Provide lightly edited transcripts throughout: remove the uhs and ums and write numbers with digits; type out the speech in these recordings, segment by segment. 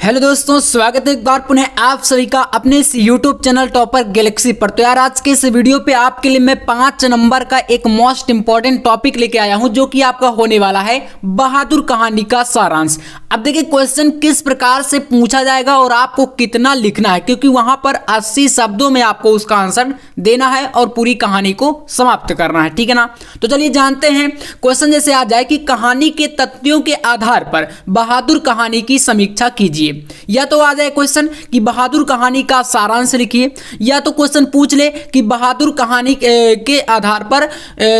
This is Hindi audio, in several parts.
हेलो दोस्तों, स्वागत है एक बार पुनः आप सभी का अपने इस YouTube चैनल टॉपर गैलेक्सी पर। तो यार आज के इस वीडियो पे आपके लिए मैं 5 नंबर का एक मोस्ट इंपॉर्टेंट टॉपिक लेके आया हूं जो कि आपका होने वाला है बहादुर कहानी का सारांश। अब देखिए क्वेश्चन किस प्रकार से पूछा जाएगा और आपको कितना लिखना है, क्योंकि वहां पर 80 शब्दों में आपको उसका आंसर देना है और पूरी कहानी को समाप्त करना है, ठीक है ना। तो चलिए जानते हैं। क्वेश्चन जैसे आ जाए कि कहानी के तथ्यों के आधार पर बहादुर कहानी की समीक्षा कीजिए, या तो आ जाए क्वेश्चन कि बहादुर कहानी का सारांश लिखिए, या तो क्वेश्चन पूछ ले कि बहादुर कहानी के आधार पर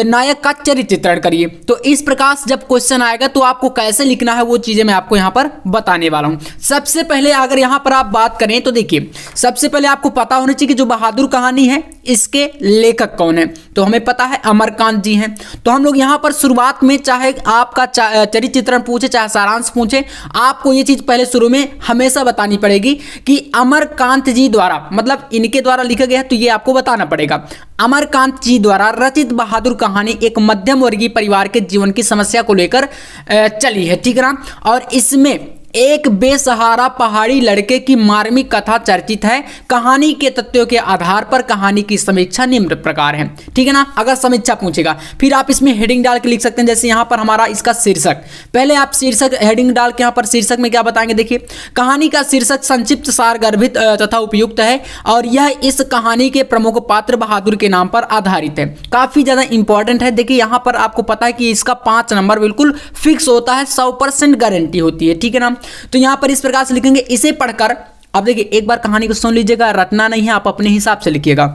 नायक का चरित्र चित्रण करिए। तो इस प्रकार से जब क्वेश्चन आएगा तो आपको कैसे लिखना है वो चीजें मैं आपको यहां पर बताने वाला हूं। सबसे पहले अगर यहां पर आप बात करें तो देखिए, सबसे पहले आपको पता होना चाहिए कि जो बहादुर कहानी है इसके लेखक कौन है। तो हमें पता है अमरकांत जी हैं। तो हम लोग यहां पर शुरुआत में चाहे आपका चरित्र चित्रण पूछे चाहे सारांश पूछे, आपको ये चीज पहले शुरू में हमेशा बतानी पड़ेगी कि अमरकांत जी द्वारा, मतलब इनके द्वारा लिखा गया है, तो ये आपको बताना पड़ेगा। अमरकांत जी द्वारा रचित बहादुर कहानी एक मध्यम वर्गीय परिवार के जीवन की समस्या को लेकर चली है, ठीक है ना। और इसमें एक बेसहारा पहाड़ी लड़के की मार्मिक कथा चर्चित है। कहानी के तथ्यों के आधार पर कहानी की समीक्षा निम्न प्रकार है, ठीक है ना। अगर समीक्षा पूछेगा फिर आप इसमें हेडिंग डाल के लिख सकते हैं। जैसे यहां पर हमारा इसका शीर्षक, पहले आप शीर्षक हेडिंग डाल के यहां पर शीर्षक में क्या बताएंगे। देखिए कहानी का शीर्षक संक्षिप्त सारगर्भित तथा उपयुक्त है और यह इस कहानी के प्रमुख पात्र बहादुर के नाम पर आधारित है। काफी ज्यादा इंपॉर्टेंट है। देखिए यहां पर आपको पता है कि इसका 5 नंबर बिल्कुल फिक्स होता है, 100% गारंटी होती है, ठीक है ना। तो यहां पर इस प्रकार से लिखेंगे। इसे पढ़कर अब देखिए एक बार कहानी को सुन लीजिएगा, रटना नहीं है, आप अपने हिसाब से लिखिएगा।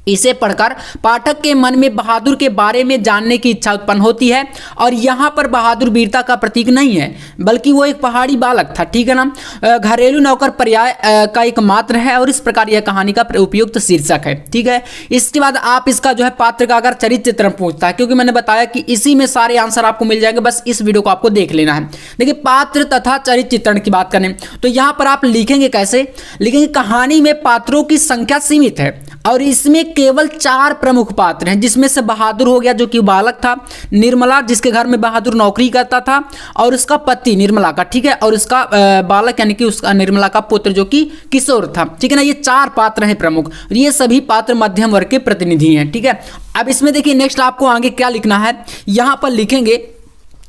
इसे पढ़कर पाठक के मन में बहादुर के बारे में जानने की इच्छा उत्पन्न होती है और यहाँ पर बहादुर वीरता का प्रतीक नहीं है बल्कि वो एक पहाड़ी बालक था, ठीक है ना। घरेलू नौकर पर्याय का एक मात्र है और इस प्रकार यह कहानी का उपयुक्त शीर्षक है, ठीक है। इसके बाद आप इसका जो है पात्र का अगर चरित्र चित्रण पूछता है, क्योंकि मैंने बताया कि इसी में सारे आंसर आपको मिल जाएंगे, बस इस वीडियो को आपको देख लेना है। देखिए पात्र तथा चरित्र चित्रण की बात करें तो यहाँ पर आप लिखेंगे कैसे, लिखेंगे कहानी में पात्रों की संख्या सीमित है और इसमें केवल 4 प्रमुख पात्र हैं, जिसमें से बहादुर हो गया जो कि बालक था, निर्मला जिसके घर में बहादुर नौकरी करता था और उसका पति निर्मला का, ठीक है, और उसका बालक यानी कि उसका निर्मला का पुत्र जो कि किशोर था, ठीक है ना। ये 4 पात्र हैं प्रमुख। ये सभी पात्र मध्यम वर्ग के प्रतिनिधि हैं, ठीक है। अब इसमें देखिए नेक्स्ट आपको आगे क्या लिखना है। यहां पर लिखेंगे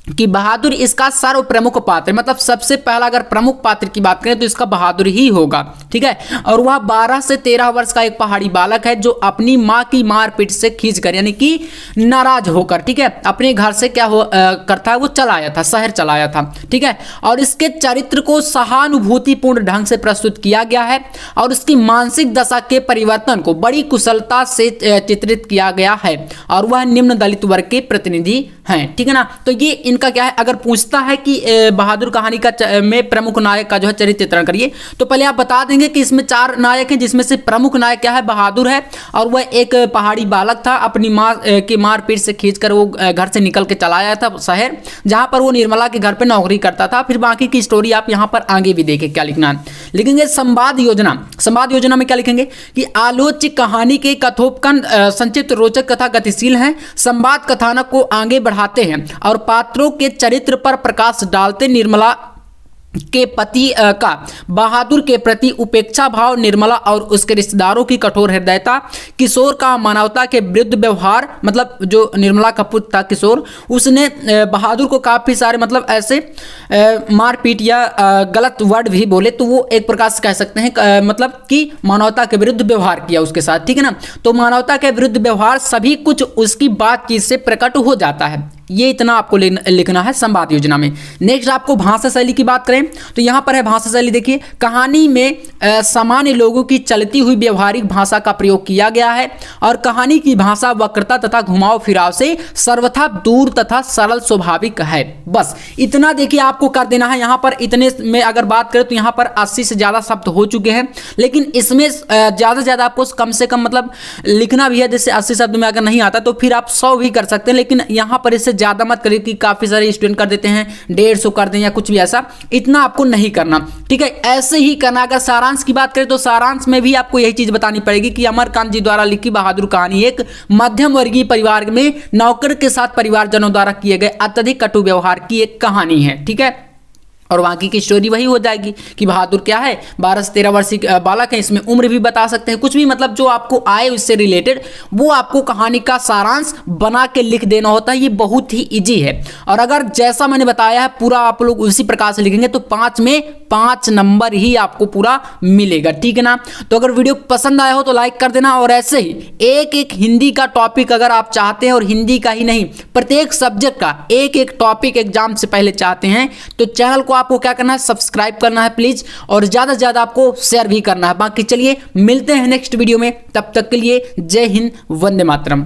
कि बहादुर इसका सर्व प्रमुख पात्र, मतलब सबसे पहला अगर प्रमुख पात्र की बात करें तो इसका बहादुर ही होगा, ठीक है। और वह 12 से 13 वर्ष का एक पहाड़ी बालक है जो अपनी माँ की मारपीट से खींचकर यानी कि नाराज होकर, ठीक है, अपने घर से क्या करता है वो चलाया था, शहर चलाया था, ठीक है। और इसके चरित्र को सहानुभूतिपूर्ण ढंग से प्रस्तुत किया गया है और उसकी मानसिक दशा के परिवर्तन को बड़ी कुशलता से चित्रित किया गया है और वह निम्न दलित वर्ग के प्रतिनिधि हैं, ठीक है ना। तो ये इनका क्या है, अगर पूछता है कि बहादुर कहानी का में प्रमुख नायक का जो है चरित्र चित्रण करिए, तो पहले आप बता देंगे कि इसमें 4 नायक हैं, जिसमें से प्रमुख नायक क्या है, बहादुर है और वह एक पहाड़ी बालक था, अपनी माँ की मारपीट से खींचकर वो घर से निकल के चला आया था शहर, जहां पर वो निर्मला के घर पे नौकरी करता था। फिर बाकी की स्टोरी आप यहां पर आगे भी देखें क्या लिखना है। लिखेंगे संवाद योजना। संवाद योजना में क्या लिखेंगे कि आलोच्य कहानी के कथोपकन संक्षिप्त, रोचक तथा गतिशील हैं। संवाद कथानक को आगे बढ़ाते हैं और पात्रों के चरित्र पर प्रकाश डालते। निर्मला के पति का बहादुर के प्रति उपेक्षा भाव, निर्मला और उसके रिश्तेदारों की कठोर हृदयता, किशोर का मानवता के विरुद्ध व्यवहार, मतलब जो निर्मला का पुत्र था किशोर, उसने बहादुर को काफ़ी सारे मतलब ऐसे मारपीट या गलत वर्ड भी बोले तो वो एक प्रकार से कह सकते हैं मतलब कि मानवता के विरुद्ध व्यवहार किया उसके साथ, ठीक है ना। तो मानवता के विरुद्ध व्यवहार सभी कुछ उसकी बातचीत से प्रकट हो जाता है। ये इतना आपको लिखना है संवाद योजना में। नेक्स्ट आपको भाषा शैली की बात करें तो यहाँ पर है भाषा शैली। देखिए कहानी में सामान्य लोगों की चलती हुई व्यवहारिक भाषा का प्रयोग किया गया है और कहानी की भाषा वक्रता तथा घुमाव फिराव से सर्वथा दूर तथा सरल स्वाभाविक है। बस इतना देखिए आपको कर देना है। यहाँ पर इतने में अगर बात करें तो यहाँ पर 80 से ज़्यादा शब्द हो चुके हैं, लेकिन इसमें ज़्यादा से ज़्यादा आपको कम से कम मतलब लिखना भी है। जैसे 80 शब्द में अगर नहीं आता तो फिर आप 100 भी कर सकते हैं, लेकिन यहाँ पर इससे ज़्यादा मत करिए कि काफ़ी सारे स्टूडेंट कर देते हैं 150 कर दें या कुछ भी ऐसा, इतना आपको नहीं करना, ठीक है। ऐसे ही करना। अगर सारांश की बात करें तो सारांश में भी आपको यही चीज़ बतानी पड़ेगी कि अमरकांत जी द्वारा लिखी बहादुर कहानी एक मध्यम वर्गीय परिवार में नौकर के साथ परिवारजनों द्वारा किए गए अत्यधिक कटु व्यवहार की एक कहानी है, ठीक है। और बाकी की स्टोरी वही हो जाएगी कि बहादुर क्या है, 12 से 13 वर्षीय बालक है, इसमें उम्र भी बता सकते हैं, कुछ भी मतलब जो आपको आए उससे रिलेटेड वो आपको कहानी का सारांश बना के लिख देना होता है। ये बहुत ही इजी है और अगर जैसा मैंने बताया है पूरा आप लोग उसी प्रकार से लिखेंगे तो 5 में 5 नंबर ही आपको पूरा मिलेगा, ठीक है ना। तो अगर वीडियो पसंद आया हो तो लाइक कर देना और ऐसे ही एक एक हिंदी का टॉपिक अगर आप चाहते हैं और हिंदी का ही नहीं प्रत्येक सब्जेक्ट का एक एक टॉपिक एग्जाम से पहले चाहते हैं तो चैनल को आपको क्या करना है, सब्सक्राइब करना है प्लीज और ज्यादा से ज्यादा आपको शेयर भी करना है। बाकी चलिए मिलते हैं नेक्स्ट वीडियो में, तब तक के लिए जय हिंद, वंदे मातरम।